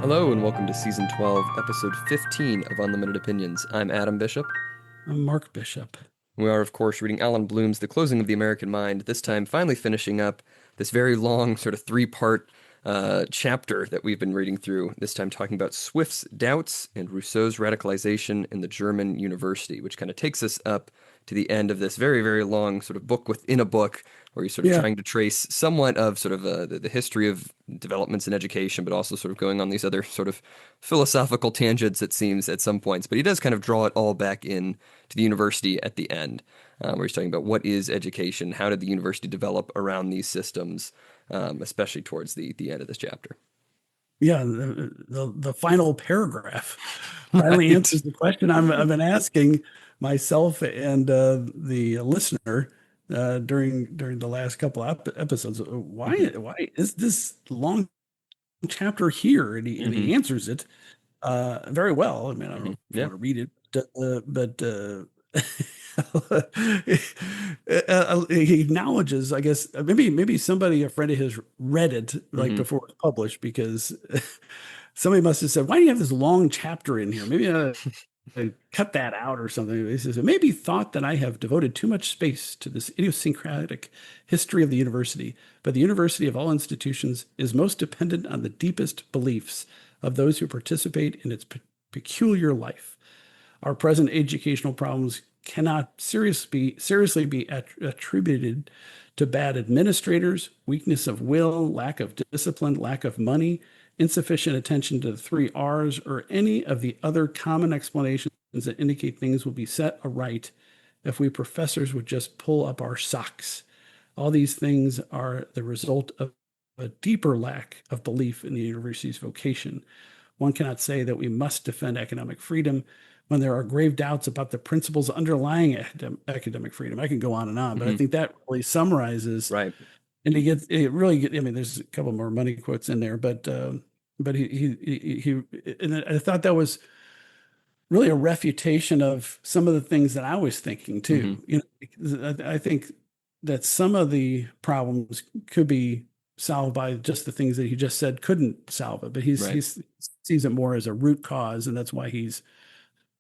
Hello and welcome to Season 12, Episode 15 of Unlimited Opinions. I'm Adam Bishop. I'm Mark Bishop. We are, of course, reading Allan Bloom's The Closing of the American Mind, this time finally finishing up this very long, sort of three-part chapter that we've been reading through, this time talking about Swift's doubts and Rousseau's radicalization in the German university, which kind of takes us up to the end of this very, very long sort of book within a book, where he's sort of Yeah, trying to trace somewhat of sort of the history of developments in education, but also sort of going on these other sort of philosophical tangents, it seems, at some points. But he does kind of draw it all back in to the university at the end, where he's talking about what is education, how did the university develop around these systems, especially towards the end of this chapter. yeah. The final paragraph finally Right. answers the question I've been asking myself and the listener during the last couple episodes. Hmm. Why is this long chapter here? And he Hmm. answers it very well. I mean, I don't know Hmm. if you Yeah. want to read it, but he acknowledges, I guess, maybe somebody, a friend of his, read it like Hmm. before it was published because somebody must have said, "Why do you have this long chapter in here? Maybe cut that out or something." He says, "It may be thought that I have devoted too much space to this idiosyncratic history of the university, but the university of all institutions is most dependent on the deepest beliefs of those who participate in its peculiar life. Our present educational problems cannot seriously be attributed to bad administrators, weakness of will, lack of discipline, lack of money, insufficient attention to the three R's, or any of the other common explanations that indicate things will be set aright if we professors would just pull up our socks. All these things are the result of a deeper lack of belief in the university's vocation. One cannot say that we must defend economic freedom when there are grave doubts about the principles underlying academic freedom." I can go on and on, but I Hmm. think that really summarizes. Right. And I mean, there's a couple more money quotes in there, but and I thought that was really a refutation of some of the things that I was thinking Hmm. too. I think that some of the problems could be solved by just the things that he just said couldn't solve it, but Right. he's sees it more as a root cause, and that's why he's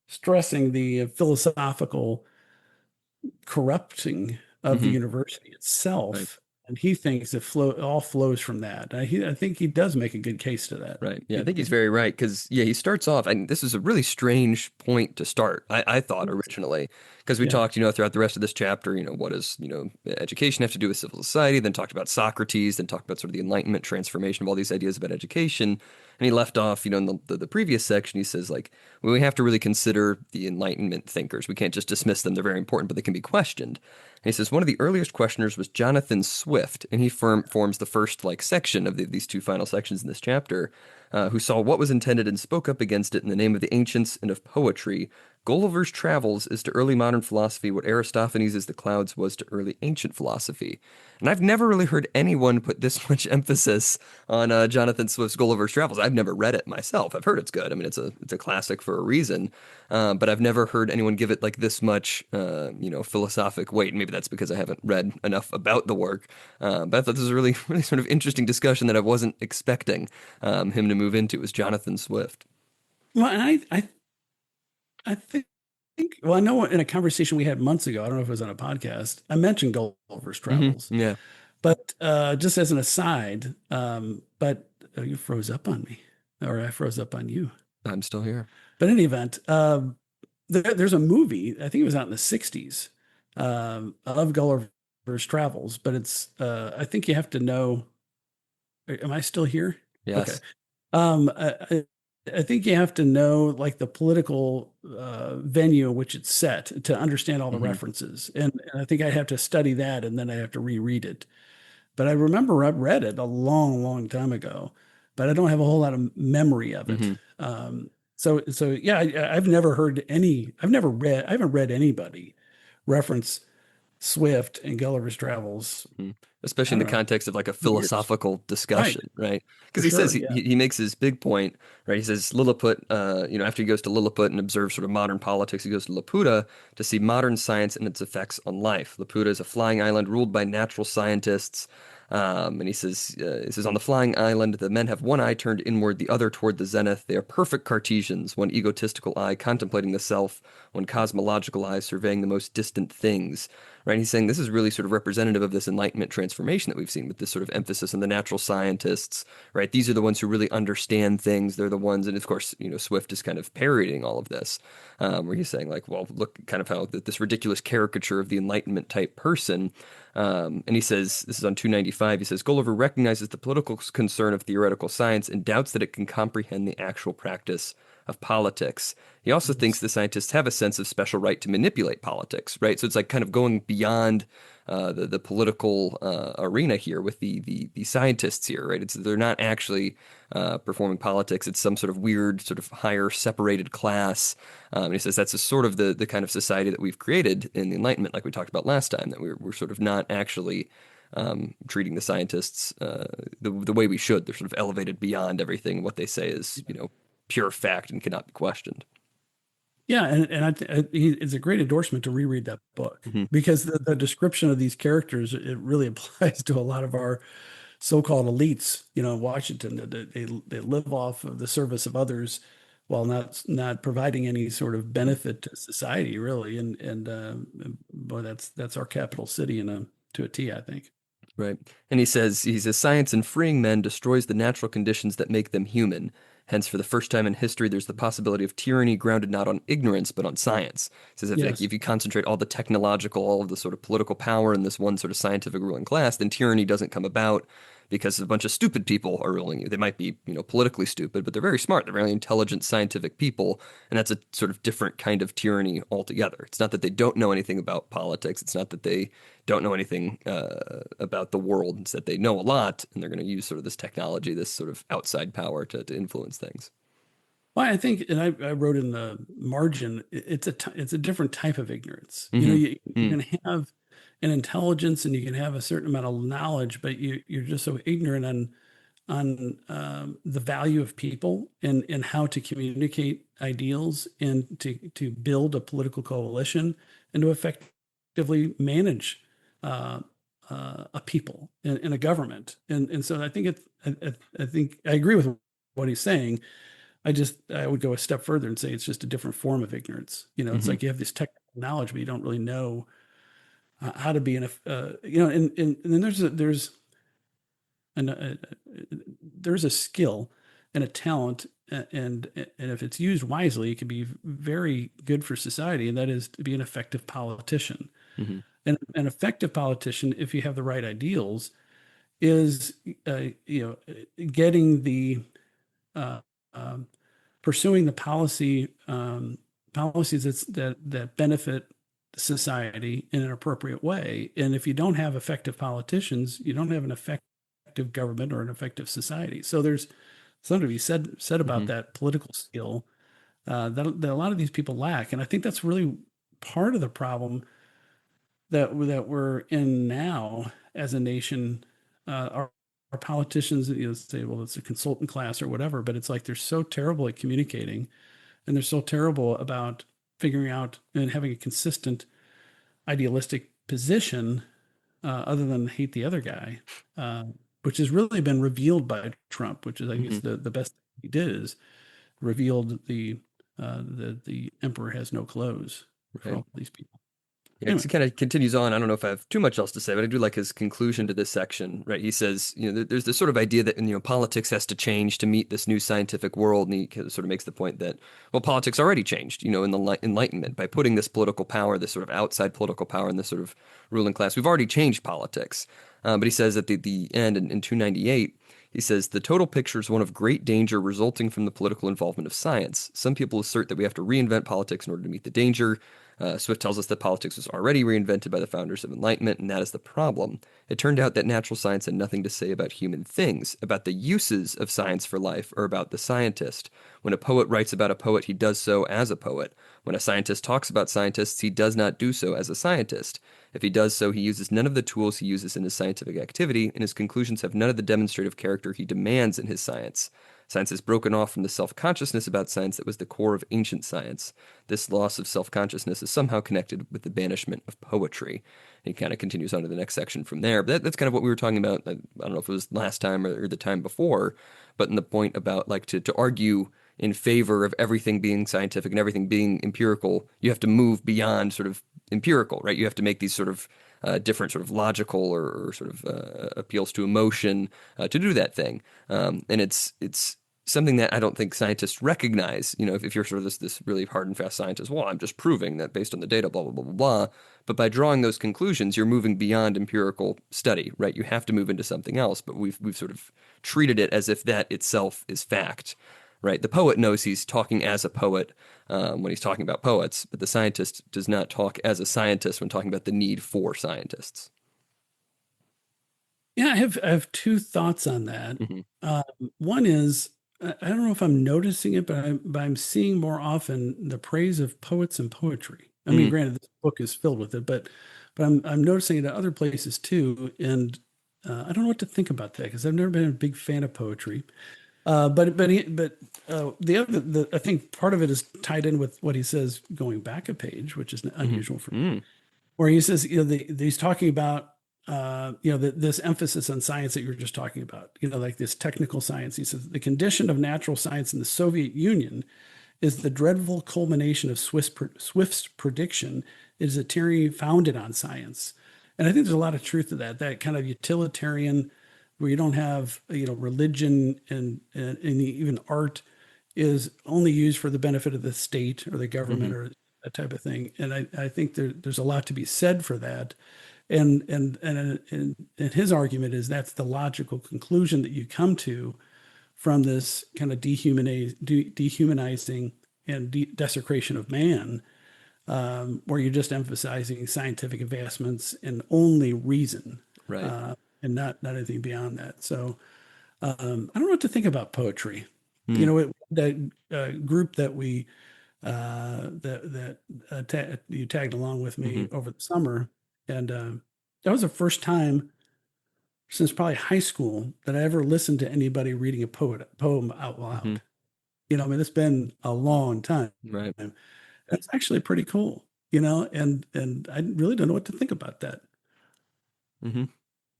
stressing the philosophical corrupting of the Hmm. university Right. itself. And he thinks it all flows from that. I think he does make a good case to that. Right. Yeah, I think he's very right because yeah, he starts off, and this is a really strange point to start. I thought originally because we Yeah. talked, throughout the rest of this chapter, what does education have to do with civil society? Then talked about Socrates, then talked about sort of the Enlightenment transformation of all these ideas about education, and he left off, in the previous section, he says like, well, we have to really consider the Enlightenment thinkers. We can't just dismiss them; they're very important, but they can be questioned. And he says one of the earliest questioners was Jonathan Swift, and he forms the first like section of these two final sections in this chapter, who saw what was intended and spoke up against it in the name of the ancients and of poetry. Gulliver's Travels is to early modern philosophy what Aristophanes' The Clouds was to early ancient philosophy. And I've never really heard anyone put this much emphasis on Jonathan Swift's Gulliver's Travels. I've never read it myself. I've heard it's good. I mean, it's a classic for a reason, but I've never heard anyone give it like this much, philosophic weight. Maybe that's because I haven't read enough about the work. But I thought this was a really, really sort of interesting discussion that I wasn't expecting him to move into. Was Jonathan Swift. Well, and I think, well, I know in a conversation we had months ago, I don't know if it was on a podcast, I mentioned Gulliver's Hmm. Travels, Yeah, but just as an aside, but you froze up on me, or I froze up on you. I'm still here. But in any event, there's a movie, I think it was out in the 60s, of Gulliver's Travels, but I think you have to know, am I still here? Okay. Yes. I think you have to know like the political venue in which it's set to understand all the Hmm. references. And I think I have to study that and then I have to reread it. But I remember I read it a long, long time ago, but I don't have a whole lot of memory of it. Hmm. So yeah, I haven't read anybody reference Swift and Gulliver's Travels. Mhm. I Especially in the don't know, context of like a years. philosophical Right, discussion, right? for Because he says sure. he, Yeah. he makes his big point, right? He says Lilliput, after he goes to Lilliput and observes sort of modern politics, he goes to Laputa to see modern science and its effects on life. Laputa is a flying island ruled by natural scientists. And he says, on the flying island, the men have one eye turned inward, the other toward the zenith. They are perfect Cartesians, one egotistical eye contemplating the self, one cosmological eye surveying the most distant things. Right? And he's saying this is really sort of representative of this Enlightenment transformation that we've seen with this sort of emphasis on the natural scientists, right? These are the ones who really understand things. They're the ones, and of course, Swift is kind of parodying all of this, where he's saying like, well, look, kind of how this ridiculous caricature of the Enlightenment type person. And he says, this is on 295, he says, Gulliver recognizes the political concern of theoretical science and doubts that it can comprehend the actual practice of politics. He also thinks the scientists have a sense of special right to manipulate politics, right? So it's like kind of going beyond the political arena here with the scientists here, right? They're not actually performing politics. It's some sort of weird, sort of higher separated class. And he says that's a sort of the kind of society that we've created in the Enlightenment, like we talked about last time, that we're sort of not actually treating the scientists the way we should. They're sort of elevated beyond everything. What they say is, pure fact and cannot be questioned. Yeah, and it's a great endorsement to reread that book Hmm. because the description of these characters, it really applies to a lot of our so-called elites, in Washington. They live off of the service of others while not providing any sort of benefit to society, really. And boy, that's our capital city to a T, I think. Right. And he says, science in freeing men destroys the natural conditions that make them human. Hence, for the first time in history, there's the possibility of tyranny grounded not on ignorance, but on science. He says, Yes. if you concentrate all the technological, all of the sort of political power in this one sort of scientific ruling class, then tyranny doesn't come about because a bunch of stupid people are ruling you. They might be, politically stupid, but they're very smart. They're very intelligent, scientific people. And that's a sort of different kind of tyranny altogether. It's not that they don't know anything about politics. It's not that they don't know anything about the world. It's that they know a lot, and they're going to use sort of this technology, this sort of outside power to influence things. Well, I think, and I wrote in the margin, it's a different type of ignorance. Hmm. You can have an intelligence and you can have a certain amount of knowledge, but you're just so ignorant on the value of people and how to communicate ideals and to build a political coalition and to effectively manage uh, a people and a government. And so I think I think I agree with what he's saying. I would go a step further and say it's just a different form of ignorance. It's Hmm. like you have this technical knowledge, but you don't really know how to be and then an, a, there's a skill and a talent, and if it's used wisely, it can be very good for society, and that is to be an effective politician. Hmm. And an effective politician, if you have the right ideals, is getting the uh, um, pursuing the policies that benefit society in an appropriate way. And if you don't have effective politicians, you don't have an effective government or an effective society. So there's something to be said about Hmm. that political skill that a lot of these people lack. And I think that's really part of the problem that we're in now as a nation. Our politicians, say, well, it's a consultant class or whatever, but it's like they're so terrible at communicating and they're so terrible about figuring out and having a consistent idealistic position other than hate the other guy, uh, which has really been revealed by Trump, which is, I guess, Hmm. the best he did is revealed the emperor has no clothes for Right. all these people. Yeah, 'cause he Anyway, kind of continues on. I don't know if I have too much else to say, but I do like his conclusion to this section, right? He says, there's this sort of idea that, politics has to change to meet this new scientific world. And he sort of makes the point that, well, politics already changed, in the Enlightenment by putting this political power, this sort of outside political power in this sort of ruling class. We've already changed politics. But he says at the end in 298, he says, the total picture is one of great danger resulting from the political involvement of science. Some people assert that we have to reinvent politics in order to meet the danger. Swift tells us that politics was already reinvented by the founders of Enlightenment, and that is the problem. It turned out that natural science had nothing to say about human things, about the uses of science for life, or about the scientist. When a poet writes about a poet, he does so as a poet. When a scientist talks about scientists, he does not do so as a scientist. If he does so, he uses none of the tools he uses in his scientific activity, and his conclusions have none of the demonstrative character he demands in his science. Science is broken off from the self-consciousness about science that was the core of ancient science. This loss of self-consciousness is somehow connected with the banishment of poetry. He kind of continues on to the next section from there. But that's kind of what we were talking about. I don't know if it was last time or the time before, but in the point about like to argue in favor of everything being scientific and everything being empirical, you have to move beyond sort of empirical, right? You have to make these sort of different sort of logical or sort of appeals to emotion to do that thing. And it's something that I don't think scientists recognize. You know, if you're sort of this really hard and fast scientist, well, I'm just proving that based on the data, blah blah blah blah blah. But by drawing those conclusions, you're moving beyond empirical study, right? You have to move into something else. But we've sort of treated it as if that itself is fact, right? The poet knows he's talking as a poet when he's talking about poets, but the scientist does not talk as a scientist when talking about the need for scientists. Yeah, I have two thoughts on that. Hmm. One is I don't know if I'm noticing it, but I'm seeing more often the praise of poets and poetry. I mean, Mm, granted, this book is filled with it, but I'm noticing it at other places too, and I don't know what to think about that because I've never been a big fan of poetry. The other I think part of it is tied in with what he says going back a page, which is hmm unusual for mm, where he says, he's talking about, this emphasis on science that you were just talking about, like this technical science. He says the condition of natural science in the Soviet Union is the dreadful culmination of Swift's prediction. It is a tyranny founded on science. And I think there's a lot of truth to that kind of utilitarian, where you don't have, religion and even art is only used for the benefit of the state or the government hmm or that type of thing. And I think there's a lot to be said for that. And his argument is that's the logical conclusion that you come to from this kind of dehumanizing and desecration of man, where you're just emphasizing scientific advancements and only reason, right. and not anything beyond that. So I don't know what to think about poetry. Mm, That group that we you tagged along with hmm me over the summer, and that was the first time since probably high school that I ever listened to anybody reading a poem out hmm loud. I mean, it's been a long time. right. That's actually pretty cool, and I really don't know what to think about that. Hmm.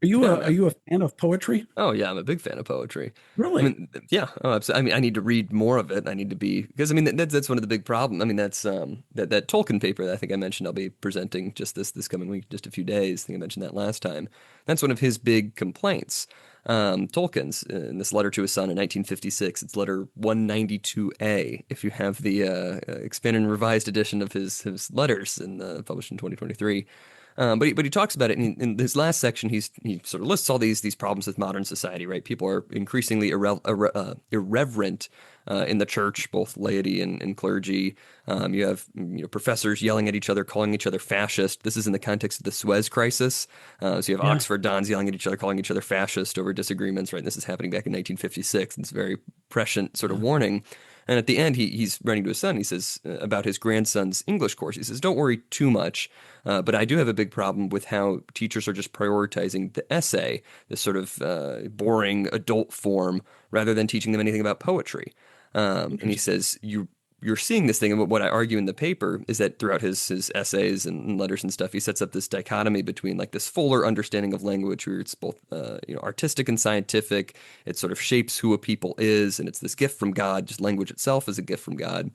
Are you a fan of poetry? Oh yeah, I'm a big fan of poetry. I Really? mean, yeah. Oh, I mean, I need to read more of it. I need to be because I mean that's one of the big problems. I mean, that's that Tolkien paper that I think I mentioned I'll be presenting just this coming week, just a few days. I think I mentioned that last time. That's one of his big complaints. Tolkien's in this letter to his son in 1956. It's letter 192A. If you have the expanded and revised edition of his letters published in 2023. But he talks about it in his last section. He sort of lists all these problems with modern society. Right, people are increasingly irreverent in the church, both laity and clergy. You have professors yelling at each other, calling each other fascist. This is in the context of the Suez Crisis. So you have Yeah. Oxford dons yelling at each other, calling each other fascist over disagreements. Right, and this is happening back in 1956. And it's a very prescient sort of Yeah. warning. And at the end, he's writing to his son. He says about his grandson's English course. He says, "Don't worry too much, but I do have a big problem with how teachers are just prioritizing the essay, this sort of boring adult form, rather than teaching them anything about poetry." And he Interesting. says, you're seeing this thing, and what I argue in the paper is that throughout his essays and letters and stuff, he sets up this dichotomy between like this fuller understanding of language, where it's both artistic and scientific. It sort of shapes who a people is, and it's this gift from God. Just language itself is a gift from God,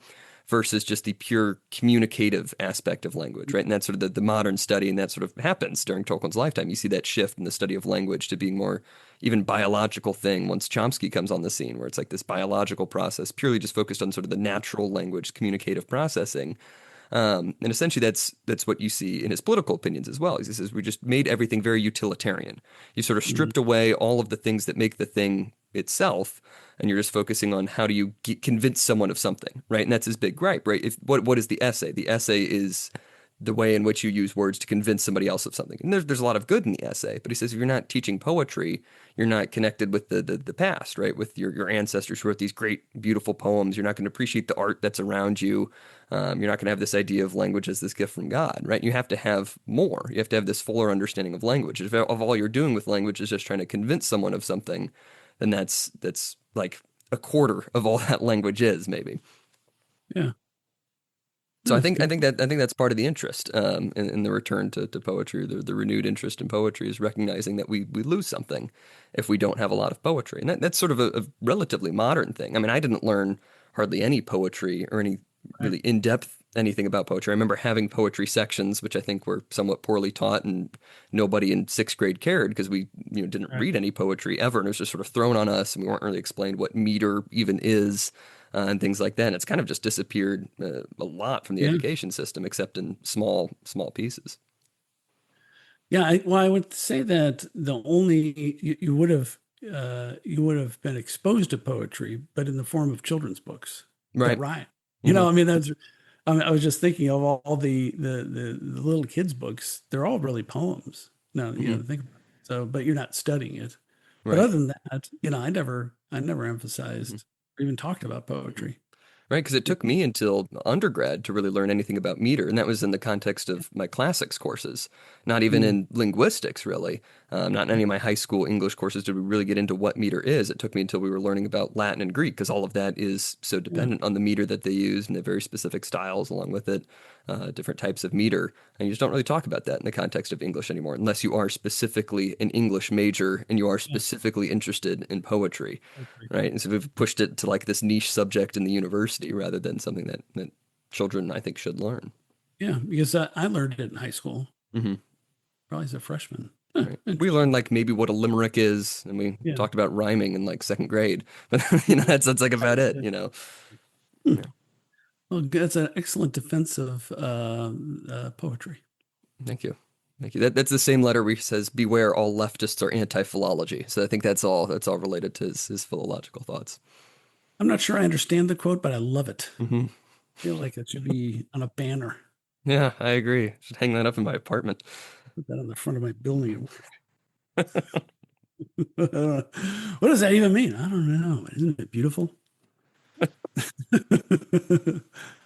versus just the pure communicative aspect of language, right? And that's sort of the modern study, and that sort of happens during Tolkien's lifetime. You see that shift in the study of language to being more even biological thing once Chomsky comes on the scene, where it's like this biological process purely just focused on sort of the natural language communicative processing. And essentially, that's what you see in his political opinions as well. He says we just made everything very utilitarian. You sort of Mhm. stripped away all of the things that make the thing itself, and you're just focusing on how do you convince someone of something, right? And that's his big gripe, right? What is the essay? The essay is the way in which you use words to convince somebody else of something. And there's a lot of good in the essay, but he says if you're not teaching poetry, you're not connected with the past, right? With your ancestors who wrote these great, beautiful poems. You're not going to appreciate the art that's around you. You're not going to have this idea of language as this gift from God, right? You have to have more. You have to have this fuller understanding of language. If all you're doing with language is just trying to convince someone of something, then that's like a quarter of all that language is, maybe. Yeah. So I That's a think I good think point. that I think that's part of the interest in the return to poetry, the renewed interest in poetry is recognizing that we lose something if we don't have a lot of poetry, and that's sort of a relatively modern thing. I mean, I didn't learn hardly any poetry or any Right. really in depth anything about poetry. I remember having poetry sections, which I think were somewhat poorly taught, and nobody in sixth grade cared because we didn't Right. read any poetry ever, and it was just sort of thrown on us, and we weren't really explained what meter even is and things like that. And it's kind of just disappeared a lot from the Yeah. education system, except in small pieces. Yeah. Well, I would say that the only you would have been exposed to poetry, but in the form of children's books that Right. rhyme. Hmm. I mean, I was just thinking of all the little kids' books. They're all really poems. Now, Hmm. think about it. So, but you're not studying it. But Right. other than that, I never Hmm. emphasized or even talked about Hmm. poetry. Right, because it took me until undergrad to really learn anything about meter, and that was in the context of my classics courses, not even Mm, in linguistics, really. Not in any of my high school English courses did we really get into what meter is. It took me until we were learning about Latin and Greek, because all of that is so yeah, dependent on the meter that they use and the very specific styles along with it, different types of meter. And you just don't really talk about that in the context of English anymore, unless you are specifically an English major and you are yeah, specifically interested in poetry, poetry. right? And so we've pushed it to like this niche subject in the university rather than something that children, I think, should learn. Yeah, because I learned it in high school, Hmm. probably as a freshman. Huh, Right. We interesting. learned like maybe what a limerick is, and we Yeah. talked about rhyming in like second grade, but that's like about it, you know. Hmm. Yeah. Well, that's an excellent defense of poetry. Thank you. Thank you. That's the same letter where he says, "Beware, all leftists are anti-philology." So I think that's all related to his philological thoughts. I'm not sure I understand the quote, but I love it. Hmm. I feel like it should be on a banner. Yeah, I agree. Should hang that up in my apartment. Put that on the front of my building at work. What does that even mean? I don't know. Isn't it beautiful?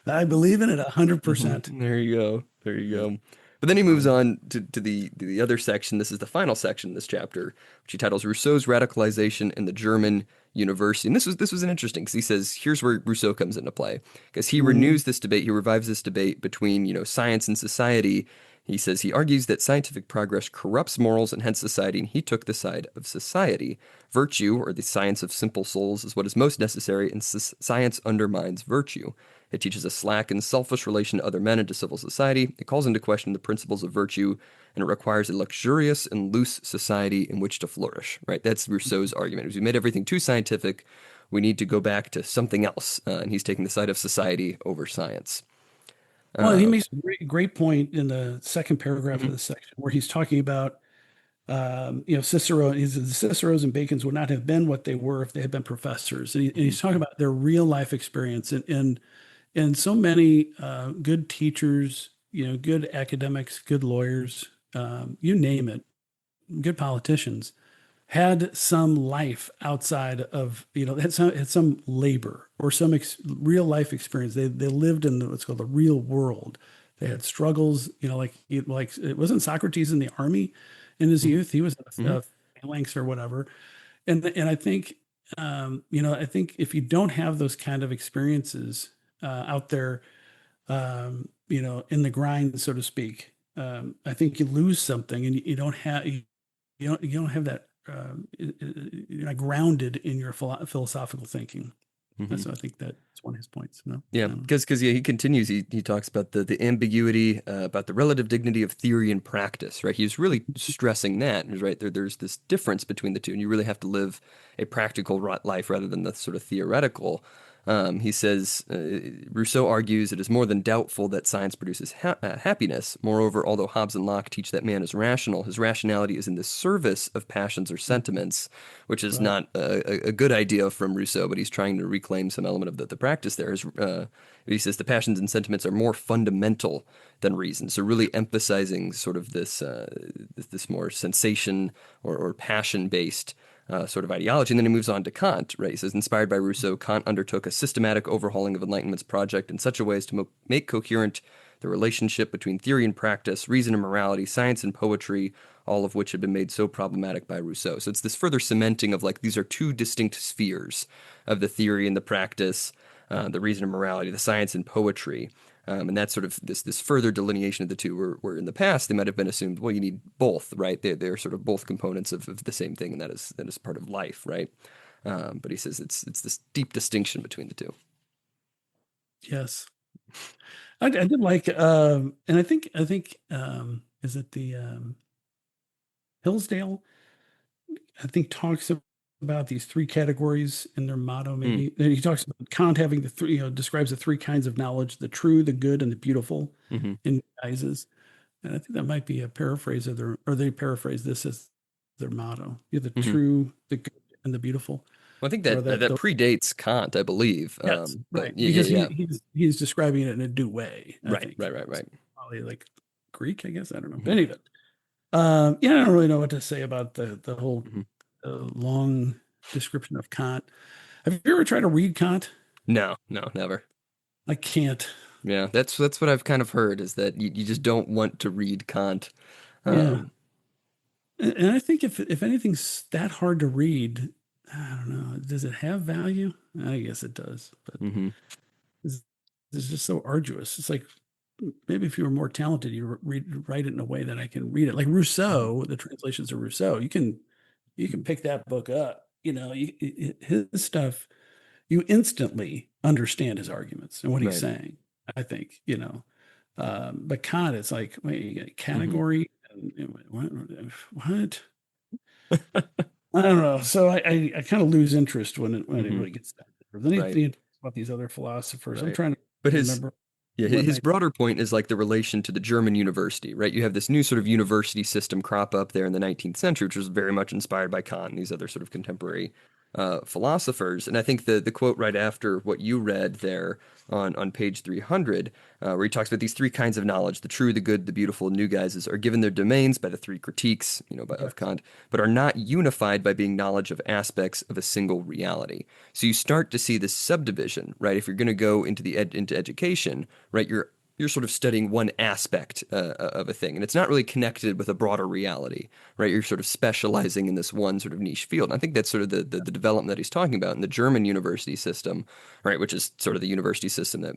I believe in it 100%. There you go. There you Yeah. go. But then he moves Um, on to the other section. This is the final section in this chapter, which he titles Rousseau's Radicalization in the German University. And this was an interesting because he says here's where Rousseau comes into play because he mm, renews this debate, he revives this debate between science and society. He says he argues that scientific progress corrupts morals and hence society, and he took the side of society. Virtue, or the science of simple souls, is what is most necessary, and science undermines virtue. It teaches a slack and selfish relation to other men and to civil society. It calls into question the principles of virtue, and it requires a luxurious and loose society in which to flourish. Right? That's Rousseau's argument. As we made everything too scientific, we need to go back to something else. And he's taking the side of society over science. well, he Uh, makes a great point in the second paragraph of mhm, the section where he's talking about, Cicero. He says the Ciceros and Bacon's would not have been what they were if they had been professors. And mhm, he's talking about their real life experience. And so many good teachers, good academics, good lawyers, you name it, good politicians had some life outside of, had some labor or some real life experience. They lived in what's called the real world. They had struggles, like it wasn't Socrates in the army in his mhm, youth. He was mhm, a phalanx or whatever. And I think, I think if you don't have those kind of experiences out there, in the grind, so to speak, I think you lose something, and you don't have you don't have that. You're not grounded in your philosophical thinking. mhm. So I think that's one of his points. No, Yeah, I don't know. because yeah, he continues. He talks about the ambiguity, about the relative dignity of theory and practice. Right, he's really stressing that. Right, there's this difference between the two, and you really have to live a practical life rather than the sort of theoretical. He says Rousseau argues it is more than doubtful that science produces happiness. Moreover, although Hobbes and Locke teach that man is rational, his rationality is in the service of passions or sentiments, which is Right. not a good idea from Rousseau, but he's trying to reclaim some element of the practice there. He says the passions and sentiments are more fundamental than reason. So really emphasizing sort of this more sensation or passion based sort of ideology. And then he moves on to Kant, right? He says, inspired by Rousseau, Kant undertook a systematic overhauling of Enlightenment's project in such a way as to make coherent the relationship between theory and practice, reason and morality, science and poetry, all of which had been made so problematic by Rousseau. So it's this further cementing of like these are two distinct spheres of the theory and the practice, the reason and morality, the science and poetry. And that's sort of this further delineation of the two, where in the past they might have been assumed, well, you need both, right? They're sort of both components of the same thing, and that is part of life, right? But he says it's this deep distinction between the two. Yes. I did like, and I think, is it the Hillsdale? I think talks about these three categories in their motto. Mm, Maybe and he talks about Kant having the three, describes the three kinds of knowledge: the true, the good, and the beautiful hmm in guises. And I think that might be a paraphrase of their, or they paraphrase this as their motto: you're the hmm true, the good, and the beautiful. Well, I think Or that the predates Kant, I believe. yes, But right, yeah, yeah, because yeah. he's describing it in a due way. I Right, think right, right, it's right. probably like Greek, I guess. I don't know. But hmm anyway, yeah, I don't really know what to say about the whole hmm long description of Kant. Have you ever tried to read Kant? No, no, never. I can't. Yeah, that's what I've kind of heard is that you just don't want to read Kant. Yeah, Um, and I think if anything's that hard to read, I don't know. Does it have value? I guess it does, but hmm it's, it's just so arduous. It's like maybe if you were more talented, you write it in a way that I can read it. Like hmm Rousseau, the translations of Rousseau, you can pick that book up. His stuff, you instantly understand his arguments and what he's Right. saying. I think, but Kant, it's like, wait, you got a hmm category? What? I don't know. So I kind of lose interest when it hmm really gets down there. Then Right. he talks about these other philosophers. I'm Right. trying to But his remember yeah, what his night. broader point is like the relation to the German university, right? You have this new sort of university system crop up there in the 19th century, which was very much inspired by Kant and these other sort of contemporary philosophers. And I think the quote right after what you read there on page 300, where he talks about these three kinds of knowledge, the true, the good, the beautiful, new guises, are given their domains by the three critiques, of Yes. Kant, but are not unified by being knowledge of aspects of a single reality. So you start to see this subdivision, right? If you're going to go into into education, right, you're sort of studying one aspect of a thing, and it's not really connected with a broader reality, right? You're sort of specializing in this one sort of niche field. And I think that's sort of the development that he's talking about in the German university system, right? Which is sort of the university system that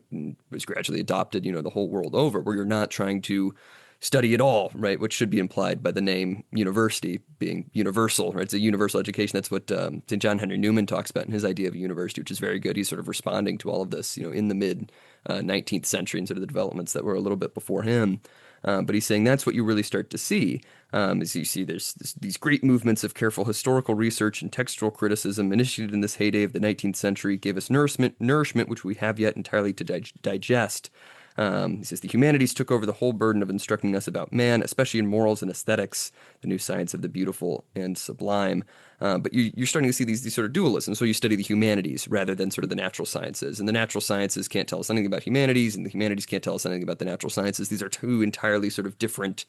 was gradually adopted, the whole world over, where you're not trying to study it all, right? Which should be implied by the name university being universal, right? It's a universal education. That's what St. John Henry Newman talks about in his idea of a university, which is very good. He's sort of responding to all of this, in the mid 19th century and sort of the developments that were a little bit before him. But he's saying that's what you really start to see. As you see, there's these great movements of careful historical research and textual criticism initiated in this heyday of the 19th century, gave us nourishment which we have yet entirely to digest. He says the humanities took over the whole burden of instructing us about man, especially in morals and aesthetics, the new science of the beautiful and sublime. But you're starting to see these sort of dualisms. So you study the humanities rather than sort of the natural sciences. And the natural sciences can't tell us anything about humanities, and the humanities can't tell us anything about the natural sciences. These are two entirely sort of different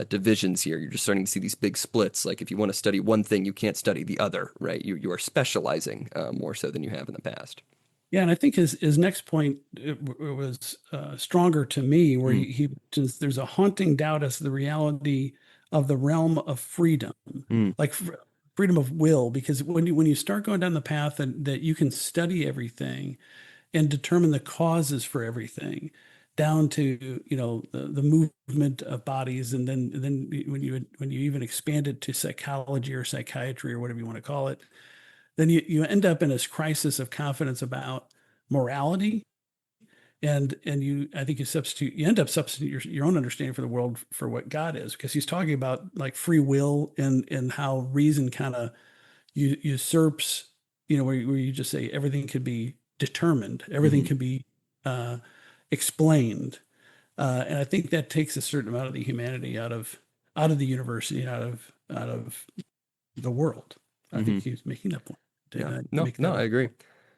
divisions here. You're just starting to see these big splits. Like if you want to study one thing, you can't study the other, right? You are specializing more so than you have in the past. Yeah, and I think his next point it was stronger to me, where Mm, he mentions there's a haunting doubt as to the reality of the realm of freedom, mm, like freedom of will, because when you start going down the path that you can study everything and determine the causes for everything, down to the movement of bodies, and then when you even expand it to psychology or psychiatry or whatever you want to call it, then you end up in this crisis of confidence about morality, and I think you end up substituting your own understanding for the world for what God is, because he's talking about like free will and how reason kind of usurps, where you just say everything could be determined. Everything Hmm. can be uh, explained, and I think that takes a certain amount of the humanity out of the university, out of the world. I think Hmm. he was making that point, and Yeah. I No, make no, that I agree.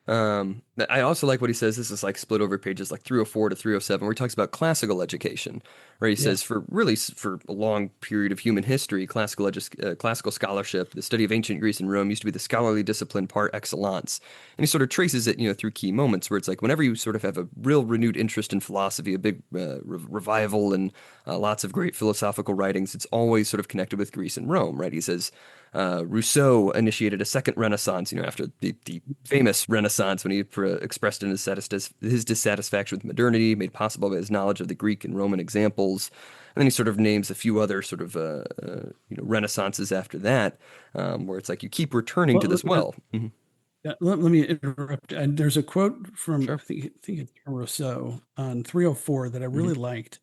I also like what he says. This is like split over pages like 304 to 307, where he talks about classical education, where he yeah. says for really for a long period of human history, classical scholarship, the study of ancient Greece and Rome used to be the scholarly discipline par excellence. And he sort of traces it, through key moments where it's like whenever you sort of have a real renewed interest in philosophy, a big revival and lots of great philosophical writings, it's always sort of connected with Greece and Rome, right? He says Rousseau initiated a second Renaissance, after the famous Renaissance when he expressed his dissatisfaction with modernity, made possible by his knowledge of the Greek and Roman examples. And then he sort of names a few other sort of renaissances after that, where it's like you keep returning to Well, this well. Mhm. let me interrupt. And there's a quote from Sure. I think it's from Rousseau on 304 that I Hmm. really liked.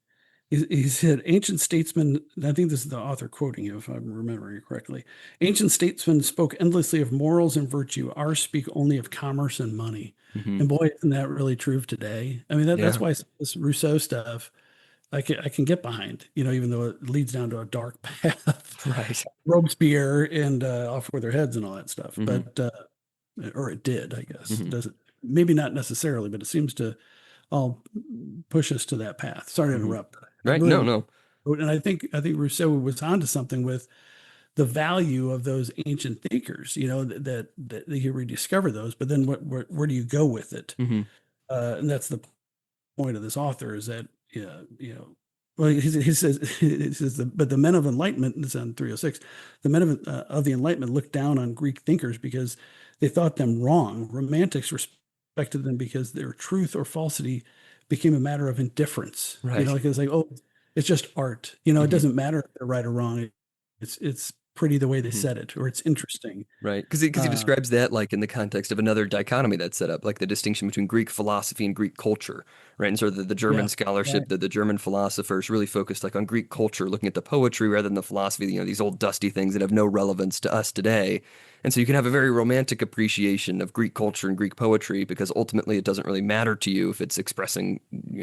He said, ancient statesmen, I think this is the author quoting him, if I'm remembering it correctly. Ancient statesmen spoke endlessly of morals and virtue. Ours speak only of commerce and money. Hmm. And boy, isn't that really true today? I mean, that's Yeah. why this Rousseau stuff I can get behind, even though it leads down to a dark path, Right. Robespierre and off with their heads and all that stuff. Hmm. But or it did, I guess. Hmm. Doesn't maybe not necessarily, but it seems to all push us to that path. Sorry to Hmm. interrupt. I Right. really No, like, no. and I think Rousseau was onto something with the value of those ancient thinkers. That you rediscover those, but then where do you go with it? Hmm. And that's the point of this author is that yeah, well, he says but the men of enlightenment, this is on 306, the men of the enlightenment looked down on Greek thinkers because they thought them wrong. Romantics respected them because their truth or falsity became a matter of indifference. Right. Like it's like, oh, it's just art. It Hmm. doesn't matter if they're right or wrong. It's pretty the way they said it, or it's interesting. Right, because he Uh, describes that like in the context of another dichotomy that's set up, like the distinction between Greek philosophy and Greek culture, right? And sort of the German yeah, scholarship, right. the German philosophers really focused like on Greek culture, looking at the poetry rather than the philosophy, these old dusty things that have no relevance to us today. And so you can have a very romantic appreciation of Greek culture and Greek poetry because ultimately it doesn't really matter to you if it's expressing,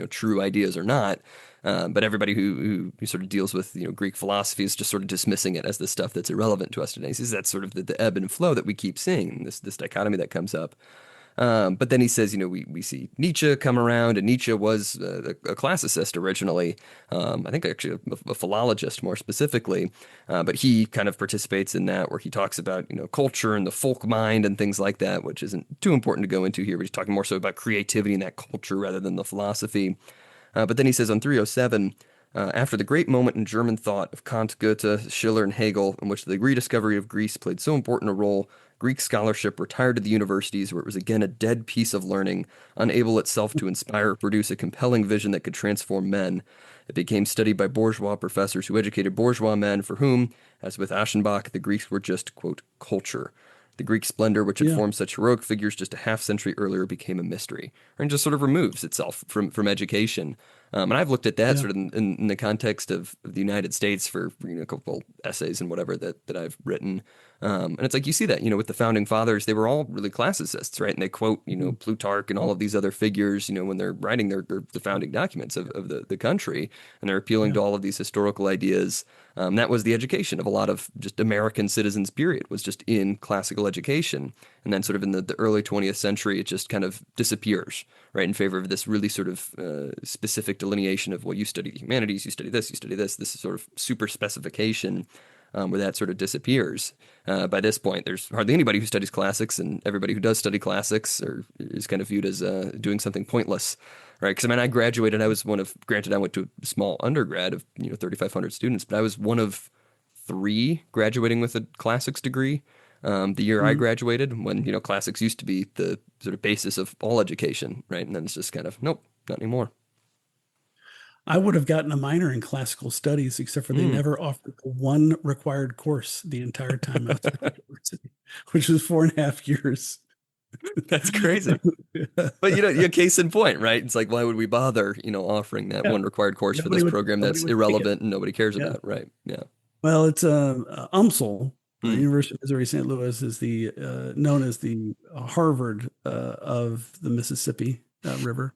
true ideas or not. But everybody who sort of deals with Greek philosophy is just sort of dismissing it as the stuff that's irrelevant to us today. He says that's sort of the ebb and flow that we keep seeing, this dichotomy that comes up. But then he says, we see Nietzsche come around, and Nietzsche was a classicist originally. I think actually a philologist more specifically. But he kind of participates in that where he talks about, culture and the folk mind and things like that, which isn't too important to go into here. But he's talking more so about creativity and that culture rather than the philosophy. But then he says on 307, after the great moment in German thought of Kant, Goethe, Schiller, and Hegel, in which the rediscovery of Greece played so important a role, Greek scholarship retired to the universities where it was again a dead piece of learning, unable itself to inspire or produce a compelling vision that could transform men. It became studied by bourgeois professors who educated bourgeois men for whom, as with Aschenbach, the Greeks were just, quote, culture. The Greek splendor, which had Yeah, formed such heroic figures just a half century earlier, became a mystery, and just sort of removes itself from education. And I've looked at that yeah, sort of in the context of the United States for a couple essays and whatever that I've written. And it's like you see that, with the founding fathers, they were all really classicists, right? And they quote, mhm, Plutarch and all of these other figures, when they're writing the founding documents of the country, and they're appealing yeah, to all of these historical ideas. That was the education of a lot of just American citizens, period, was just in classical education. And then sort of in the early 20th century, it just kind of disappears, right, in favor of this really sort of specific delineation of, well, you study the humanities, you study this, you study this. This is sort of super specification where that sort of disappears. By this point, there's hardly anybody who studies classics, and everybody who does study classics is kind of viewed as doing something pointless, right? Because I mean, I graduated. I was one of, granted, I went to a small undergrad of 3,500 students, but I was one of three graduating with a classics degree. The year I mhm. graduated, when classics used to be the sort of basis of all education, right? And then it's just kind of nope, not anymore. I would have gotten a minor in classical studies, except for they Mm, never offered one required course the entire time I was at the university, which was 4.5 years. that's crazy. But your case in point, right? It's like, why would we bother, offering that Yeah, one required course for this program nobody that's would take it. irrelevant and nobody cares Yeah. about, right? Yeah. Well, it's UMSL. The Mm. University of Missouri St. Louis is the known as the Harvard of the Mississippi River.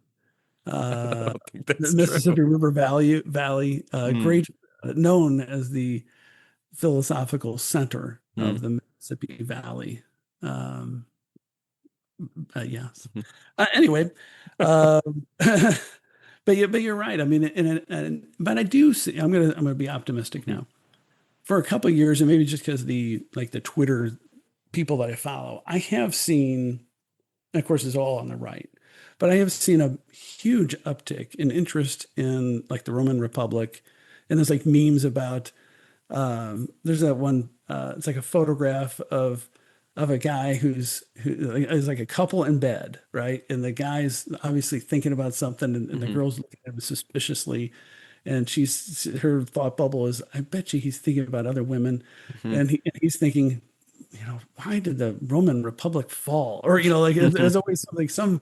I Uh, don't think the that's true. Mississippi River Valley, Mm. great, known as the philosophical center Mm. of the Mississippi Valley. Um, yes. Mhm. Anyway, uh, but you're right. I mean, but I do see. I'm gonna be optimistic Mhm. now. For a couple of years, and maybe just because the Twitter people that I follow, I have seen, and of course, it's all on the right, but I have seen a huge uptick in interest in like the Roman Republic, and there's like memes about there's that one. It's like a photograph of a guy who is like a couple in bed, right? And the guy's obviously thinking about something, and the Mhm. girl's looking at him suspiciously, and her thought bubble is, I bet you he's thinking about other women, Mhm. and he's thinking, why did the Roman Republic fall? Or like Mhm. there's always something, some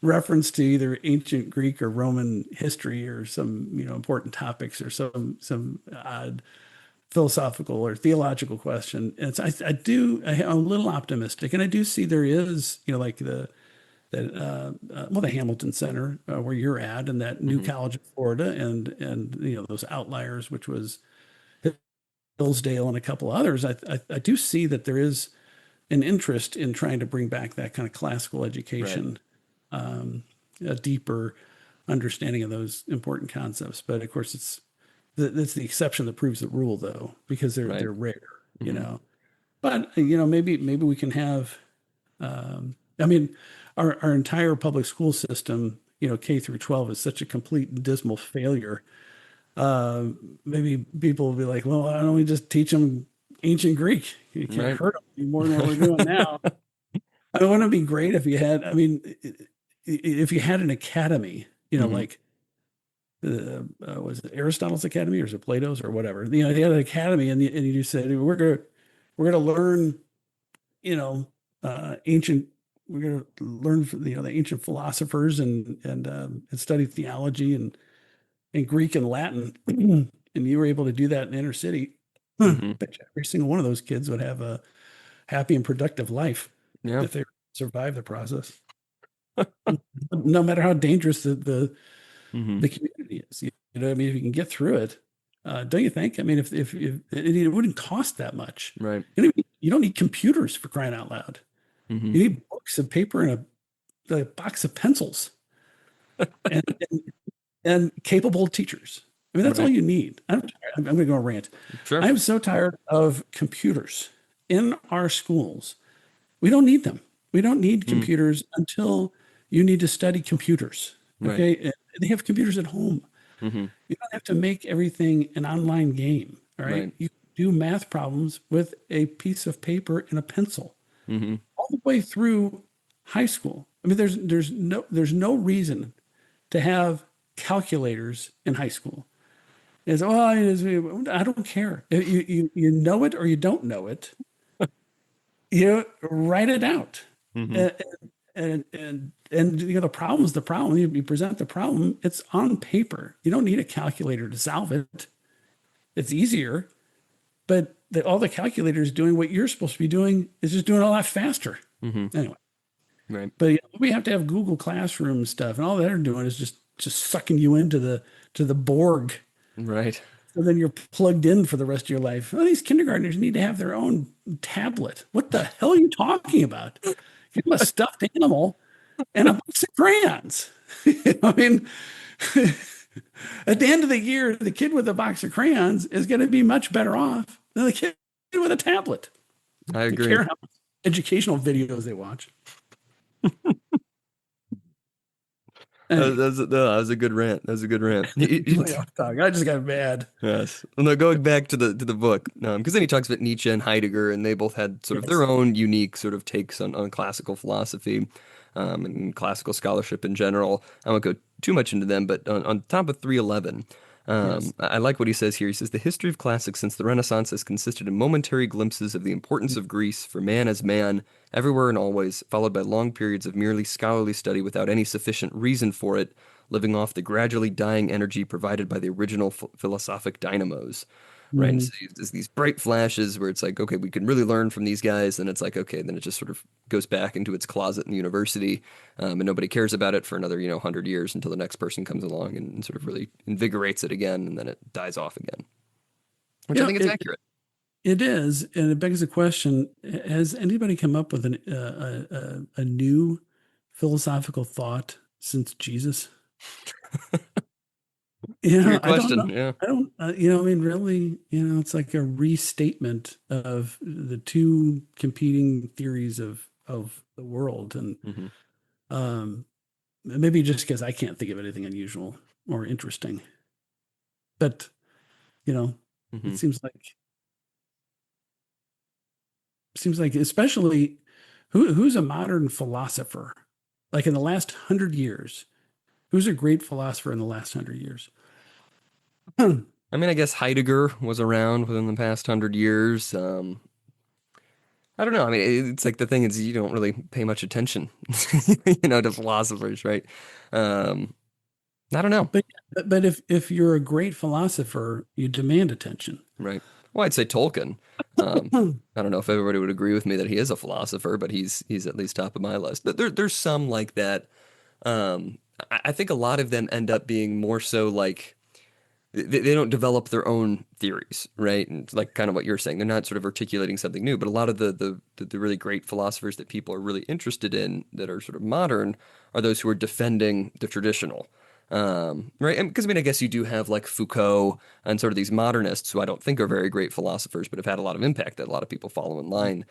reference to either ancient Greek or Roman history or some important topics or some odd philosophical or theological question. And so I'm a little optimistic, and I do see there is, like the Hamilton Center where you're at, and that new Mhm. college in Florida, and those outliers, which was Hillsdale and a couple others. I do see that there is an interest in trying to bring back that kind of classical Right. education, a deeper understanding of those important concepts. But of course, that's the exception that proves the rule, though, because Right. they're rare, you Mhm. know. But maybe we can have. I mean, our entire public school system, K through 12, is such a complete and dismal failure. Uh, Maybe people will be like, well, why don't we just teach them ancient Greek? You can't Right. hurt them any more than what we're doing now. I mean, wouldn't it be great if you had? I mean, if you had an academy, Mhm. like was it Aristotle's academy or is it Plato's or whatever? They had an academy, and you just said we're gonna learn, you know, ancient. We're gonna learn from, the ancient philosophers and study theology and Greek and Latin, and you were able to do that in the inner city. Mhm. Bet you every single one of those kids would have a happy and productive life Yeah. if they survive the process, no matter how dangerous Mhm. the community is. I mean, if you can get through it, don't you think? I mean, if it wouldn't cost that much. Right. You don't need computers, for crying out loud. Mhm. You need books and paper and a box of pencils and, and and capable teachers. I mean, that's all Right. you need. I'm going to go on a rant. Sure. I'm so tired of computers in our schools. We don't need them. We don't need Mm. computers until you need to study computers. Right. Okay. And they have computers at home. Mhm. You don't have to make everything an online game. All right. Right. You do math problems with a piece of paper and a pencil Mhm. all the way through high school. I mean, there's no reason to have calculators in high school. Is I don't care. You know it or you don't know it. Write it out. Mhm. And and the problem is the problem. You present the problem. It's on paper. You don't need a calculator to solve it. It's easier, but all the calculators doing what you're supposed to be doing is just doing it a lot faster. Mhm. Anyway, Right. but we have to have Google Classroom stuff, and all they're doing is just sucking you into the Borg. Right. So then you're plugged in for the rest of your life. Well, these kindergartners need to have their own tablet. What the hell are you talking about? Give them a stuffed animal and a box of crayons. I mean, at the end of the year, the kid with a box of crayons is going to be much better off than the kid with a tablet. I I agree. care how educational videos they watch. Anyway, That was a good rant. That was a good rant. completely off topic. I just got mad. Yes. Well, no, going back to the book, because then he talks about Nietzsche and Heidegger, and they both had sort of their Yes. own unique sort of takes on classical philosophy, and classical scholarship in general. I won't go too much into them, but on top of 311, Yes. I like what he says here. He says the history of classics since the Renaissance has consisted in momentary glimpses of the importance of Greece for man as man, everywhere and always, followed by long periods of merely scholarly study without any sufficient reason for it, living off the gradually dying energy provided by the original philosophic dynamos. right? And Hmm. so there's these bright flashes where it's like, okay, we can really learn from these guys. And it's like, okay, then it just sort of goes back into its closet in the university, and nobody cares about it for another, 100 years until the next person comes along and sort of really invigorates it again, and then it dies off again, which You I know, think is it accurate. it is, and it begs the question: has anybody come up with a new philosophical thought since Jesus? It's a Yeah, good I don't question. know. Yeah. I don't, I mean, really, it's like a restatement of the two competing theories of the world, and Hmm. um, maybe just because I can't think of anything unusual or interesting, but you know, it Hmm. seems like especially who's a modern philosopher, like in the last 100 years, who's a great philosopher in the last 100 years? I mean, I guess Heidegger was around within the past 100 years. I don't know. I mean, it's like the thing is you don't really pay much attention, to philosophers, right? Um, I don't know, But if you're a great philosopher, you demand attention. right? Well, I'd say Tolkien. I don't know if everybody would agree with me that he is a philosopher, but he's at least top of my list. There's some like that. I think a lot of them end up being more so like they don't develop their own theories, right? And it's like kind of what you're saying, they're not sort of articulating something new. But a lot of the really great philosophers that people are really interested in that are sort of modern are those who are defending the traditional, right? And because I mean, I guess you do have like Foucault and sort of these modernists who I don't think are very great philosophers, but have had a lot of impact that a lot of people follow in line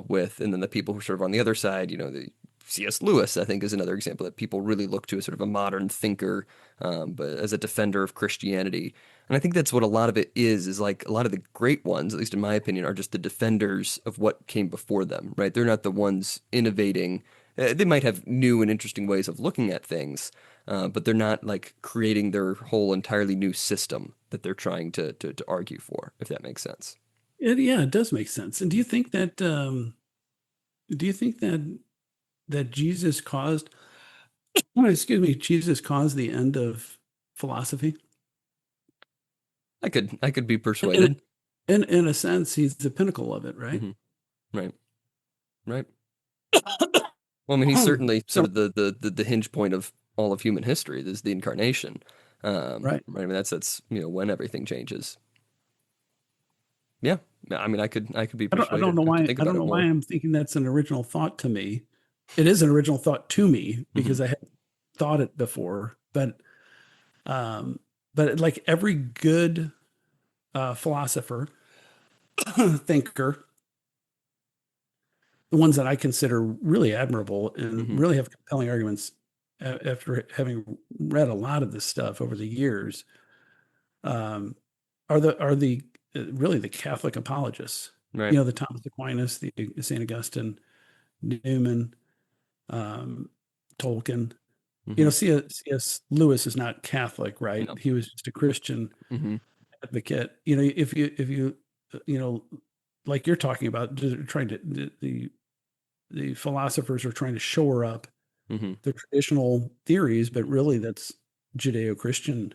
with. And then the people who are sort of on the other side, the C.S. Lewis, I think, is another example that people really look to as sort of a modern thinker, but as a defender of Christianity. And I think that's what a lot of it is like a lot of the great ones, at least in my opinion, are just the defenders of what came before them, right? They're not the ones innovating. They might have new and interesting ways of looking at things, but they're not like creating their whole entirely new system that they're trying to argue for, if that makes sense. Yeah, it does make sense. And do you think that Jesus caused, Jesus caused the end of philosophy? I could be In persuaded. in a sense, he's the pinnacle of it, right? Hmm. Right, right. Well, I mean, he's certainly sort So, of the hinge point of all of human history. This is the incarnation, right. right? I mean, that's when everything changes. Yeah, I mean, I could be I don't persuaded. know I have to why think I about don't it know why more. I'm thinking that's an original thought to me. It is an original thought to me Hmm. because I had thought it before, um, but like every good philosopher, thinker, the ones that I consider really admirable and Hmm. really have compelling arguments after having read a lot of this stuff over the years, um, are the really the Catholic apologists. Right. The Thomas Aquinas, the Saint Augustine, Newman, um, Tolkien. Hmm. C.S. Lewis is not Catholic, right? No. He was just a Christian Hmm. advocate. If you you know like you're talking about, trying to the philosophers are trying to shore up Hmm. the traditional theories, but really that's Judeo-Christian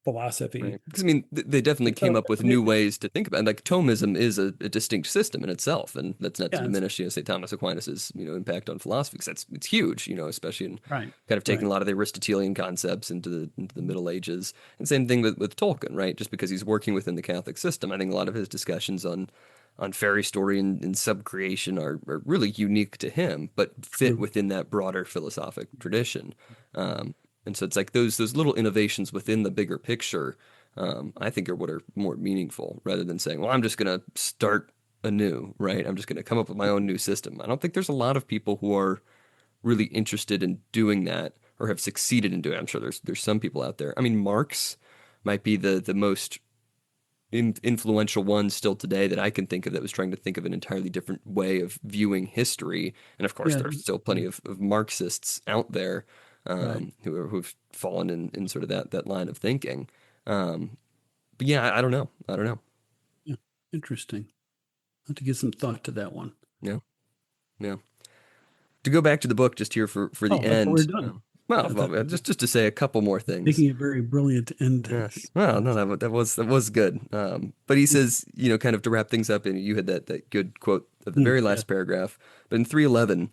philosophy. Right. Because I mean, they definitely And came so, up with I mean, new ways to think about it. Like Thomism is a distinct system in itself, and that's not to yeah, diminish, St. Thomas Aquinas's, impact on philosophy, because it's huge, especially in right, kind of taking right. a lot of the Aristotelian concepts into the Middle Ages. And same thing with Tolkien, right? Just because he's working within the Catholic system, I think a lot of his discussions on fairy story and subcreation are really unique to him, but fit True. within that broader philosophic tradition. And so it's like those little innovations within the bigger picture, I think are what are more meaningful rather than saying, well, I'm just going to start anew, right? I'm just going to come up with my own new system. I don't think there's a lot of people who are really interested in doing that or have succeeded in doing it. I'm sure there's some people out there. I mean, Marx might be the most influential one still today that I can think of that was trying to think of an entirely different way of viewing history. And of course, Yeah, there are still plenty of Marxists out there, right. who've fallen in sort of that line of thinking. But yeah, I don't know. I don't know. Yeah, interesting. I'll have to give some thought to that one. Yeah, yeah. To go back to the book just here for the Oh, I thought we were end. done. Well, I thought just to say a couple more things. making it very brilliant and Yes. Well, no, that was good. But he says, kind of to wrap things up, and you had that good quote of the very yeah. last paragraph. But in 311,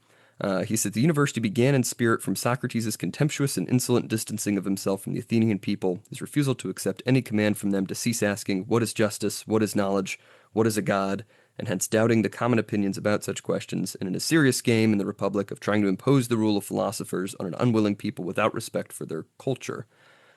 he said the university began in spirit from Socrates' contemptuous and insolent distancing of himself from the Athenian people, his refusal to accept any command from them to cease asking, what is justice, what is knowledge, what is a god, and hence doubting the common opinions about such questions, and in a serious game in the Republic of trying to impose the rule of philosophers on an unwilling people without respect for their culture.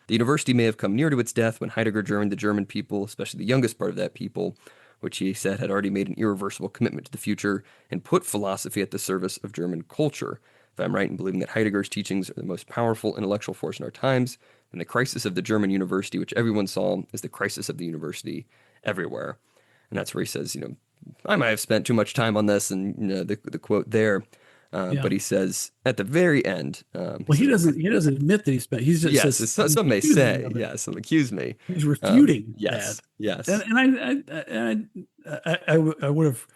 The university may have come near to its death when Heidegger joined the German people, especially the youngest part of that people, which he said had already made an irreversible commitment to the future and put philosophy at the service of German culture. If I'm right in believing that Heidegger's teachings are the most powerful intellectual force in our times, then the crisis of the German university, which everyone saw, is the crisis of the university everywhere. And that's where he says, I might have spent too much time on this, and the quote there, Yeah. but he says at the very end, he Well, says, he doesn't admit that he spent. He just yes, says some may accusing me say, of it. yes, some accuse me. He's refuting that, Yes, yes. I would have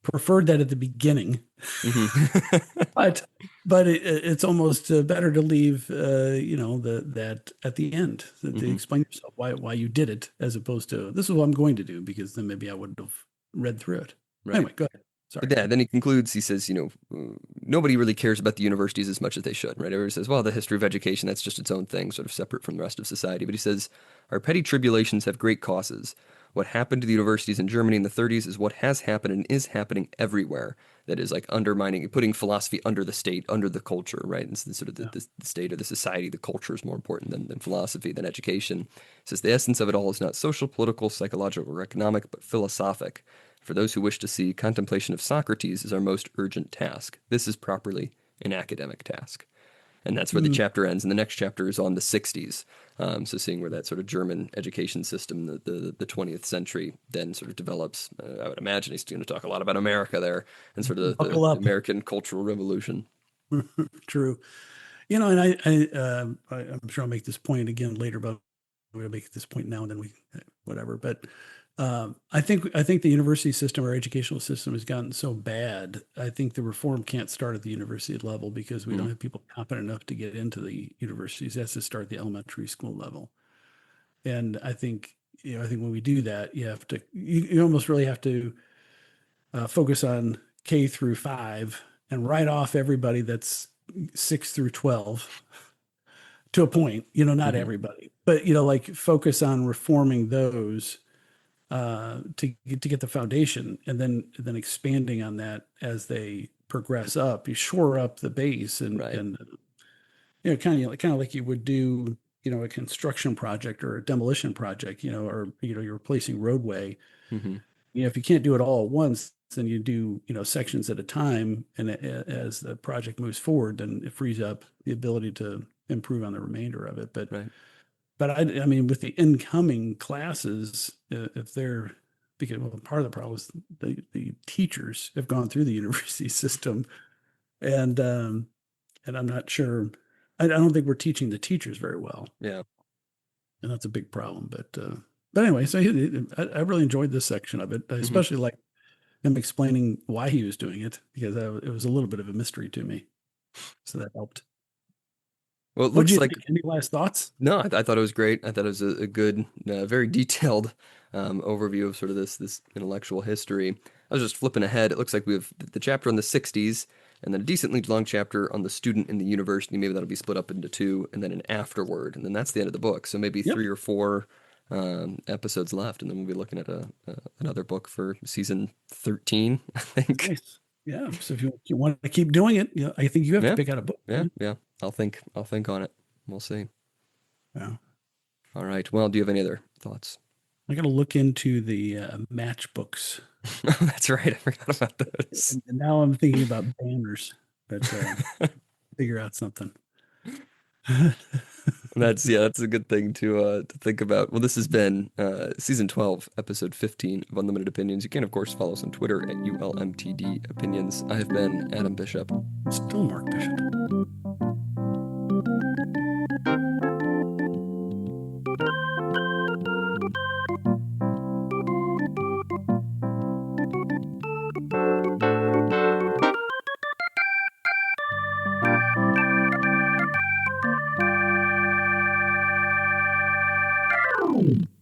preferred that at the beginning, Hmm. but it's almost better to leave that at the end to Hmm. explain yourself why you did it as opposed to this is what I'm going to do because then maybe I would have read through it. Right. Anyway, go ahead. But Sorry. yeah, then he concludes, he says, nobody really cares about the universities as much as they should, right? Everybody says, well, the history of education, that's just its own thing, sort of separate from the rest of society. But he says, our petty tribulations have great causes. What happened to the universities in Germany in the 30s is what has happened and is happening everywhere. That is like undermining, putting philosophy under the state, under the culture, right? And sort of Yeah. the state or the society, the culture is more important than philosophy, than education. He says the essence of it all is not social, political, psychological, or economic, but philosophic. For those who wish to see, contemplation of Socrates is our most urgent task. This is properly an academic task. And that's where the Mm, chapter ends. And the next chapter is on the 60s. So seeing where that sort of German education system, the 20th century, then sort of develops. I would imagine he's going to talk a lot about America there and sort of buckle the up. American Cultural Revolution. True. And I'm sure I'll make this point again later, but I'm going to make this point now and then whatever. But I think the university system or educational system has gotten so bad. I think the reform can't start at the university level because we Mm, don't have people competent enough to get into the universities. It has to start at the elementary school level. And I think when we do that, you almost really have to focus on K through 5 and write off everybody that's 6 through 12 to a point, not hmm. everybody, but like focus on reforming those to get the foundation, and then expanding on that as they progress up. You shore up the base, and Right. kind of like you would do, a construction project or a demolition project, or you're replacing roadway. Hmm. If you can't do it all at once, then you do sections at a time, and as the project moves forward, then it frees up the ability to improve on the remainder of it. But Right. but I mean, with the incoming classes, if they're because well, part of the problem is the teachers have gone through the university system, and I'm not sure. I don't think we're teaching the teachers very well, Yeah. and that's a big problem. But anyway, so I really enjoyed this section of it. I Hmm. especially like him explaining why he was doing it because it was a little bit of a mystery to me, so that helped. Well, it What do looks you like think? Any last thoughts? no, I thought it was great. I thought it was a good, very detailed overview of sort of this intellectual history. I was just flipping ahead. It looks like we have the chapter on the 60s and then a decently long chapter on the student in the university. Maybe that'll be split up into two, and then an afterword. And then that's the end of the book. So maybe Yep. 3 or 4 episodes left. And then we'll be looking at another book for season 13, I think. Nice. Yeah. So if you want to keep doing it, I think you have to Yeah, pick out a book. yeah, yeah. I'll think on it. We'll see. Yeah. All right. Well, do you have any other thoughts? I got to look into the matchbooks. Oh, that's right. I forgot about those. And now I'm thinking about banners, but figure out something. That's a good thing to think about. Well, this has been season 12, episode 15 of Unlimited Opinions. You can of course follow us on Twitter at ULMTD Opinions. I have been Adam Bishop. Still Mark Bishop.